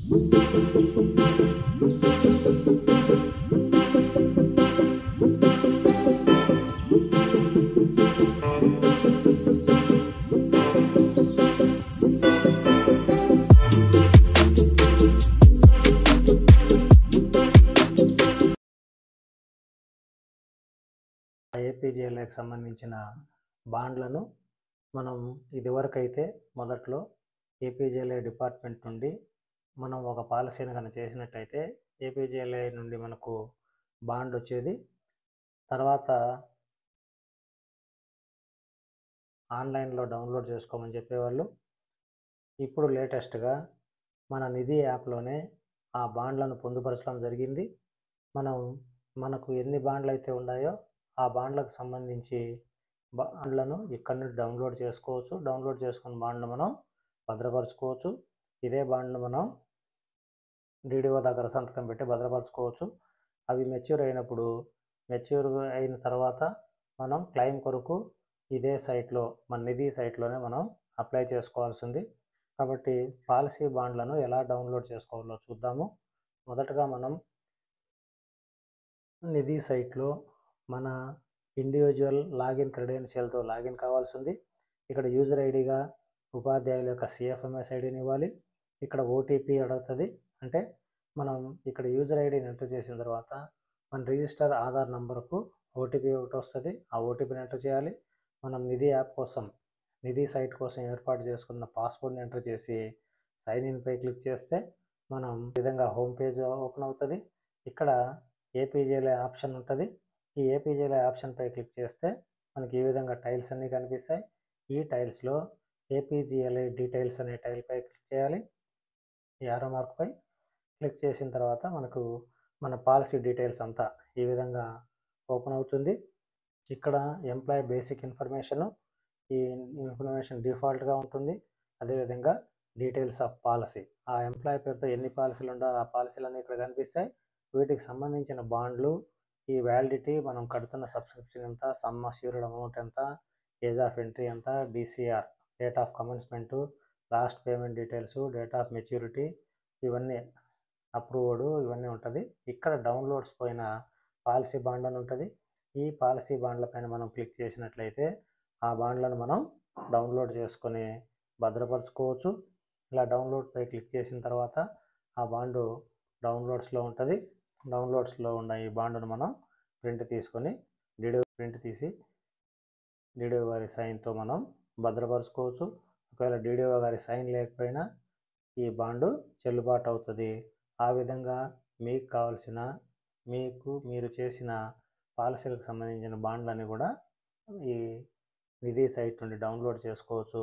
ఏపీజేఎల్ఐకి సంబంధించిన బాండ్లను మనం ఇదివరకైతే మొదట్లో ఏపీజేఎల్ఐ డిపార్ట్మెంట్ నుండి మనం ఒక పాలసీని కనుక చేసినట్టయితే ఏపీజేఎల్ఐ నుండి మనకు బాండ్ వచ్చేది. తర్వాత ఆన్లైన్లో డౌన్లోడ్ చేసుకోమని చెప్పేవాళ్ళు. ఇప్పుడు లేటెస్ట్గా మన నిధి యాప్లోనే ఆ బాండ్లను పొందుపరచడం జరిగింది. మనకు ఎన్ని బాండ్లు అయితే ఉన్నాయో ఆ బాండ్లకు సంబంధించి బాండ్లను ఇక్కడ నుండి డౌన్లోడ్ చేసుకోవచ్చు. డౌన్లోడ్ చేసుకున్న బాండ్ను మనం భద్రపరచుకోవచ్చు. ఇదే బాండ్ను మనం డీడీఓ దగ్గర సంతకం పెట్టి భద్రపరచుకోవచ్చు. అవి మెచ్యూర్ అయిన తర్వాత మనం క్లెయిమ్ కొరకు ఇదే సైట్లో, మన నిధి సైట్లోనే మనం అప్లై చేసుకోవాల్సింది. కాబట్టి పాలసీ బాండ్లను ఎలా డౌన్లోడ్ చేసుకోవాలో చూద్దాము. మొదటగా మనం నిధి సైట్లో మన ఇండివిజువల్ లాగిన్ క్రెడెన్షియల్తో లాగిన్ కావాల్సింది. ఇక్కడ యూజర్ ఐడిగా ఉపాధ్యాయుల యొక్క సిఎఫ్ఎంఎస్ ఐడిని ఇవ్వాలి. ఇక్కడ ఓటీపీ అడుగుతుంది. అంటే మనం ఇక్కడ యూజర్ ఐడిని ఎంటర్ చేసిన తర్వాత మన రిజిస్టర్ ఆధార్ నంబర్కు ఓటీపీ ఒకటి వస్తుంది. ఆ ఓటీపీని ఎంటర్ చేయాలి. మనం నిధి యాప్ కోసం, నిధి సైట్ కోసం ఏర్పాటు చేసుకున్న పాస్వర్డ్ని ఎంటర్ చేసి సైన్ ఇన్పై క్లిక్ చేస్తే మనం ఈ విధంగా హోమ్ పేజ్ ఓపెన్ అవుతుంది. ఇక్కడ ఏపీజేఎల్ఐ ఆప్షన్ ఉంటుంది. ఈ ఏపీజేఎల్ఐ ఆప్షన్పై క్లిక్ చేస్తే మనకి ఈ విధంగా టైల్స్ అన్నీ కనిపిస్తాయి. ఈ టైల్స్లో ఏపీజేఎల్ఐ డీటెయిల్స్ అనే టైల్పై క్లిక్ చేయాలి. ఈ యారో మార్క్పై క్లిక్ చేసిన తర్వాత మనకు మన పాలసీ డీటెయిల్స్ అంతా ఈ విధంగా ఓపెన్ అవుతుంది. ఇక్కడ ఎంప్లాయీ బేసిక్ ఇన్ఫర్మేషను, ఈ ఇన్ఫర్మేషన్ డిఫాల్ట్గా ఉంటుంది. అదేవిధంగా డీటెయిల్స్ ఆఫ్ పాలసీ, ఆ ఎంప్లాయీ పేరుతో ఎన్ని పాలసీలు ఉండాలో ఆ పాలసీలన్నీ ఇక్కడ కనిపిస్తాయి. వీటికి సంబంధించిన బాండ్లు, ఈ వ్యాలిడిటీ, మనం కడుతున్న సబ్స్క్రిప్షన్ ఎంత, సమ్ అష్యూర్డ్ అమౌంట్ ఎంత, ఏజ్ ఆఫ్ ఎంట్రీ ఎంత, DCR, date of commencement, last payment details, date of maturity, ఇవన్నీ అప్రూవ్డ్, ఇవన్నీ ఉంటుంది. ఇక్కడ డౌన్లోడ్స్ పైన పాలసీ బాండ్ అని ఉంటుంది. ఈ పాలసీ బాండ్ల పైన మనం క్లిక్ చేసినట్లయితే ఆ బాండ్లను మనం డౌన్లోడ్ చేసుకొని భద్రపరచుకోవచ్చు. ఇలా డౌన్లోడ్పై క్లిక్ చేసిన తర్వాత ఆ బాండు డౌన్లోడ్స్లో ఉంటుంది. డౌన్లోడ్స్లో ఉన్న ఈ బాండును మనం ప్రింట్ తీసి డీడీఓ గారి సైన్తో మనం భద్రపరచుకోవచ్చు. ఒకవేళ డీడీఓ గారి సైన్ లేకపోయినా ఈ బాండు చెల్లుబాటు అవుతుంది. ఆ విధంగా మీకు కావాల్సిన, మీరు చేసిన పాలసీలకు సంబంధించిన బాండ్లన్నీ కూడా ఈ నిధి సైట్ నుండి డౌన్లోడ్ చేసుకోవచ్చు.